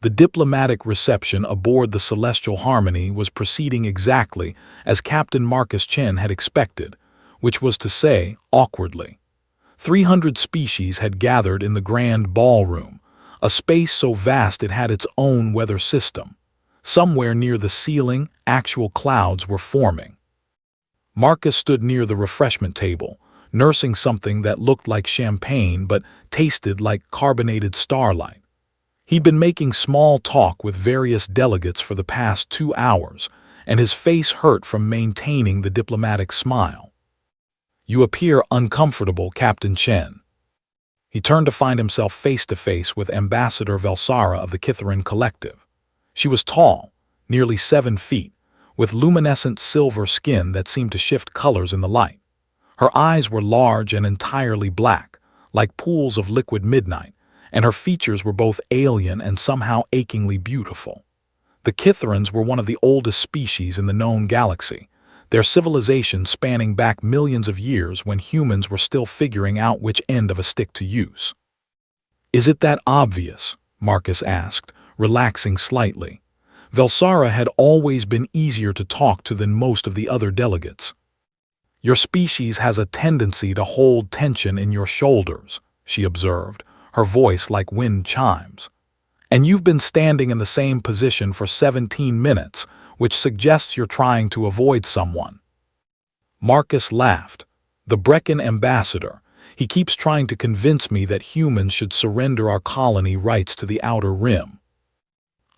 The diplomatic reception aboard the Celestial Harmony was proceeding exactly as Captain Marcus Chen had expected, which was to say, awkwardly. 300 species had gathered in the grand ballroom, a space so vast it had its own weather system. Somewhere near the ceiling, actual clouds were forming. Marcus stood near the refreshment table, nursing something that looked like champagne but tasted like carbonated starlight. He'd been making small talk with various delegates for the past 2 hours, and his face hurt from maintaining the diplomatic smile. "You appear uncomfortable, Captain Chen." He turned to find himself face to face with Ambassador Velsara of the Kitharin Collective. She was tall, nearly 7 feet, with luminescent silver skin that seemed to shift colors in the light. Her eyes were large and entirely black, like pools of liquid midnight, and her features were both alien and somehow achingly beautiful. The Kitharans were one of the oldest species in the known galaxy, their civilization spanning back millions of years when humans were still figuring out which end of a stick to use. "Is it that obvious?" Marcus asked, relaxing slightly. Velsara had always been easier to talk to than most of the other delegates. "Your species has a tendency to hold tension in your shoulders," she observed, her voice like wind chimes. "And you've been standing in the same position for 17 minutes, which suggests you're trying to avoid someone." Marcus laughed. "The Brecken ambassador. He keeps trying to convince me that humans should surrender our colony rights to the Outer Rim."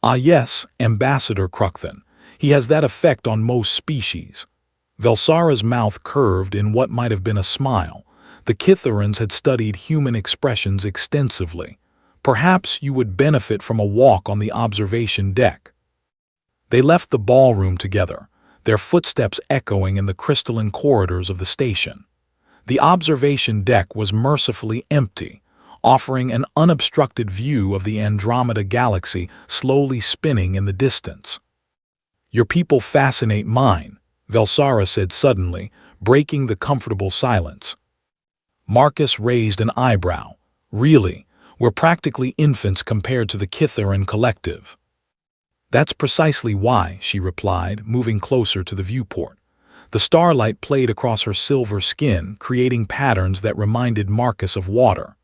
"Ah yes, Ambassador Cruchthan. He has that effect on most species." Velsara's mouth curved in what might have been a smile. The Kitharans had studied human expressions extensively. "Perhaps you would benefit from a walk on the observation deck." They left the ballroom together, their footsteps echoing in the crystalline corridors of the station. The observation deck was mercifully empty, offering an unobstructed view of the Andromeda Galaxy slowly spinning in the distance. "Your people fascinate mine," Velsara said suddenly, breaking the comfortable silence. Marcus raised an eyebrow. "Really? We're practically infants compared to the Kitharin Collective." "That's precisely why," she replied, moving closer to the viewport. The starlight played across her silver skin, creating patterns that reminded Marcus of water.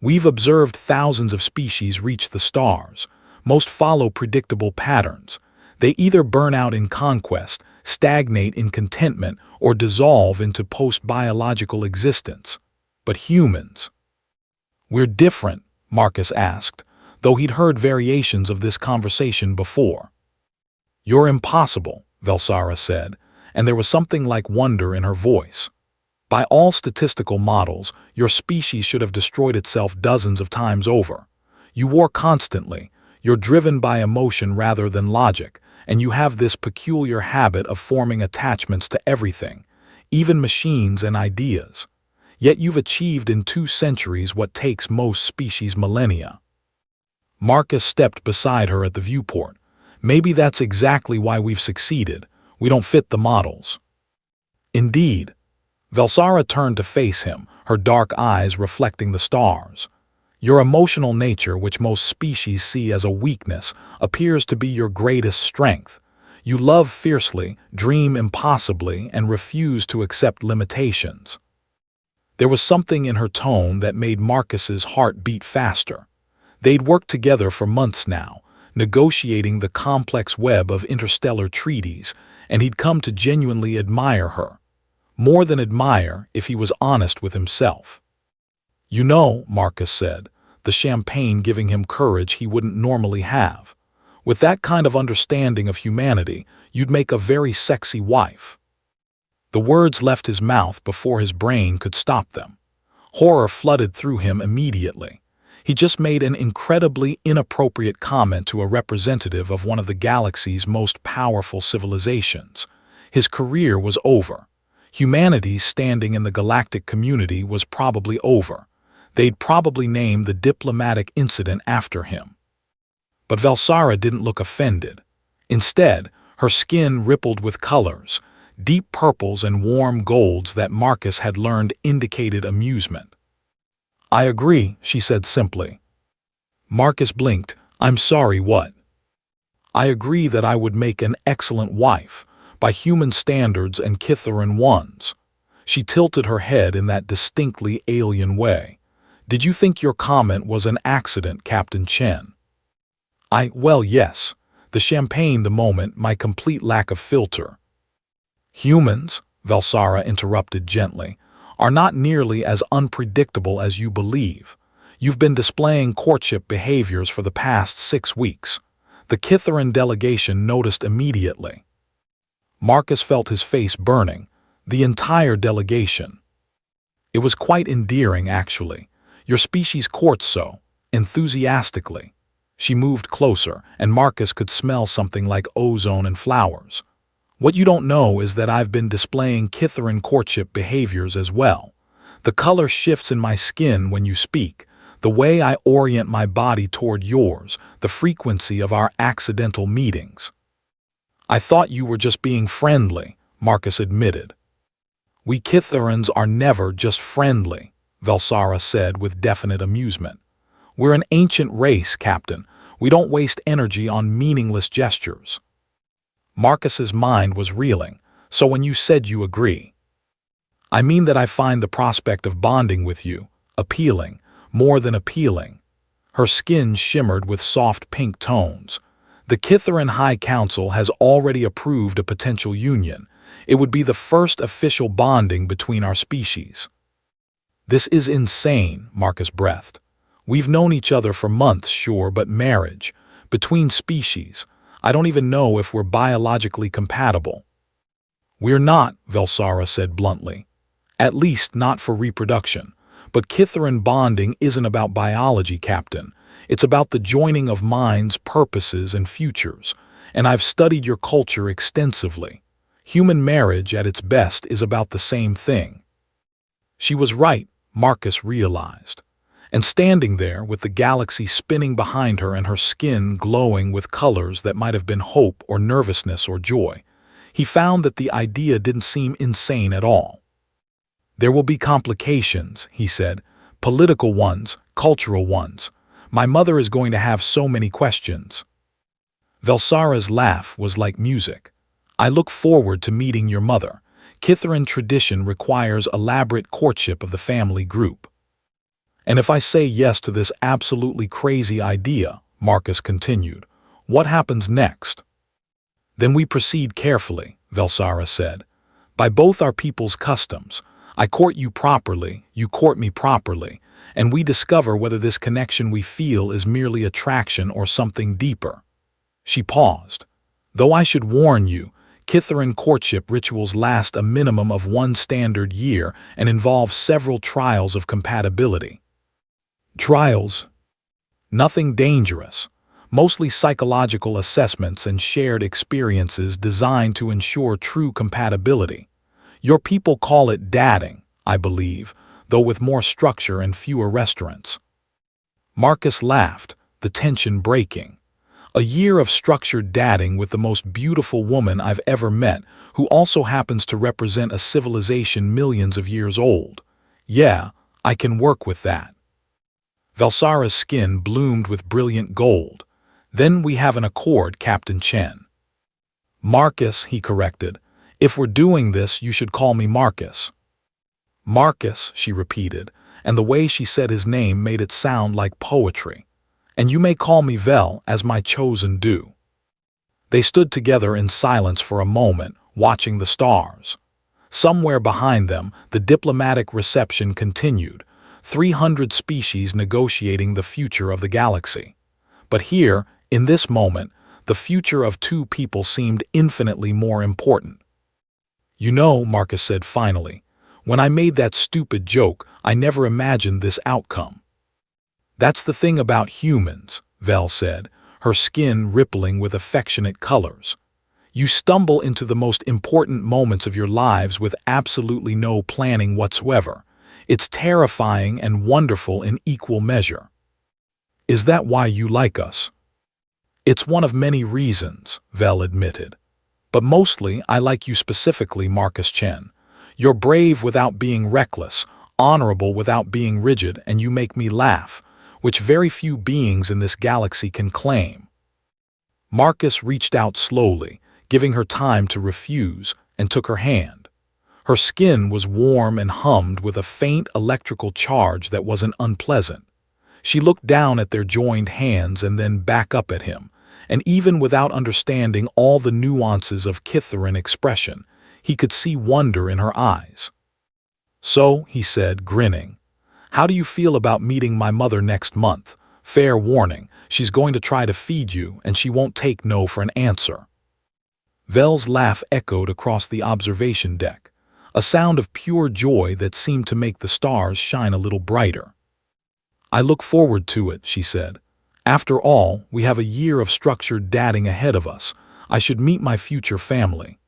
"We've observed thousands of species reach the stars. Most follow predictable patterns. They either burn out in conquest, stagnate in contentment, or dissolve into post-biological existence. But humans—" "We're different?" Marcus asked, though he'd heard variations of this conversation before. "You're impossible," Velsara said, and there was something like wonder in her voice. "By all statistical models, your species should have destroyed itself dozens of times over. You war constantly, you're driven by emotion rather than logic, and you have this peculiar habit of forming attachments to everything, even machines and ideas. Yet you've achieved in 2 centuries what takes most species millennia." Marcus stepped beside her at the viewport. "Maybe that's exactly why we've succeeded. We don't fit the models." "Indeed." Velsara turned to face him, her dark eyes reflecting the stars. "Your emotional nature, which most species see as a weakness, appears to be your greatest strength. You love fiercely, dream impossibly, and refuse to accept limitations." There was something in her tone that made Marcus's heart beat faster. They'd worked together for months now, negotiating the complex web of interstellar treaties, and he'd come to genuinely admire her. More than admire, if he was honest with himself. "You know," Marcus said, the champagne giving him courage he wouldn't normally have. "With that kind of understanding of humanity, you'd make a very sexy wife." The words left his mouth before his brain could stop them. Horror flooded through him immediately. He just made an incredibly inappropriate comment to a representative of one of the galaxy's most powerful civilizations. His career was over. Humanity's standing in the galactic community was probably over. They'd probably name the diplomatic incident after him. But Velsara didn't look offended. Instead, her skin rippled with colors, deep purples and warm golds that Marcus had learned indicated amusement. "I agree," she said simply. Marcus blinked, I'm sorry, what? I agree that I would make an excellent wife, by human standards and Kitharan ones. She tilted her head in that distinctly alien way. Did you think your comment was an accident, Captain Chen? Well, yes. The champagne, the moment, my complete lack of filter. Humans, Valsara interrupted gently, are not nearly as unpredictable as you believe. You've been displaying courtship behaviors for the past 6 weeks. The Kitharan delegation noticed immediately. Marcus felt his face burning. The entire delegation. It was quite endearing, actually. Your species courts so, enthusiastically. She moved closer, and Marcus could smell something like ozone and flowers. What you don't know is that I've been displaying Kitharan courtship behaviors as well. The color shifts in my skin when you speak, the way I orient my body toward yours, the frequency of our accidental meetings. I thought you were just being friendly, Marcus admitted. We Kitharans are never just friendly, Valsara said with definite amusement. We're an ancient race, Captain. We don't waste energy on meaningless gestures. Marcus's mind was reeling. So when you said you agree, I mean that I find the prospect of bonding with you appealing, more than appealing. Her skin shimmered with soft pink tones. The Kitharan High Council has already approved a potential union. It would be the first official bonding between our species. This is insane, Marcus breathed. We've known each other for months, sure, but marriage, between species, I don't even know if we're biologically compatible. We're not, Valsara said bluntly. At least not for reproduction. But Kitharan bonding isn't about biology, Captain. It's about the joining of minds, purposes, and futures. And I've studied your culture extensively. Human marriage at its best is about the same thing. She was right, Marcus realized. And standing there with the galaxy spinning behind her and her skin glowing with colors that might have been hope or nervousness or joy, he found that the idea didn't seem insane at all. There will be complications, he said, political ones, cultural ones. My mother is going to have so many questions. Valsara's laugh was like music. I look forward to meeting your mother. Kitharan tradition requires elaborate courtship of the family group. And if I say yes to this absolutely crazy idea, Marcus continued, what happens next? Then we proceed carefully, Valsara said. By both our people's customs, I court you properly, you court me properly, and we discover whether this connection we feel is merely attraction or something deeper. She paused. Though I should warn you, Kitharan courtship rituals last a minimum of 1 standard year and involve several trials of compatibility. Trials? Nothing dangerous. Mostly psychological assessments and shared experiences designed to ensure true compatibility. Your people call it dating, I believe, though with more structure and fewer restaurants. Marcus laughed, the tension breaking. A year of structured dating with the most beautiful woman I've ever met, who also happens to represent a civilization millions of years old. Yeah, I can work with that. Valsara's skin bloomed with brilliant gold. Then we have an accord, Captain Chen. Marcus, he corrected. If we're doing this, you should call me Marcus. Marcus, she repeated, and the way she said his name made it sound like poetry. And you may call me Vel, as my chosen do. They stood together in silence for a moment, watching the stars. Somewhere behind them, the diplomatic reception continued, 300 species negotiating the future of the galaxy. But here, in this moment, the future of 2 people seemed infinitely more important. You know, Marcus said finally, when I made that stupid joke, I never imagined this outcome. That's the thing about humans, Vel said, her skin rippling with affectionate colors. You stumble into the most important moments of your lives with absolutely no planning whatsoever. It's terrifying and wonderful in equal measure. Is that why you like us? It's one of many reasons, Vel admitted. But mostly I like you specifically, Marcus Chen. You're brave without being reckless, honorable without being rigid, and you make me laugh. which very few beings in this galaxy can claim. Marcus reached out slowly, giving her time to refuse, and took her hand. Her skin was warm and hummed with a faint electrical charge that wasn't unpleasant. She looked down at their joined hands and then back up at him, and even without understanding all the nuances of Kithaeron expression, he could see wonder in her eyes. "So," he said, grinning, "how do you feel about meeting my mother next month? Fair warning, she's going to try to feed you, and she won't take no for an answer." Vel's laugh echoed across the observation deck, a sound of pure joy that seemed to make the stars shine a little brighter. "I look forward to it," she said. "After all, we have a year of structured dating ahead of us. I should meet my future family."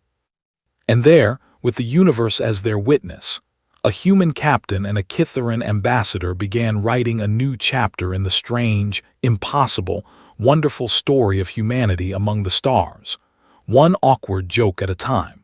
And there, with the universe as their witness, a human captain and a Kithaeron ambassador began writing a new chapter in the strange, impossible, wonderful story of humanity among the stars, one awkward joke at a time.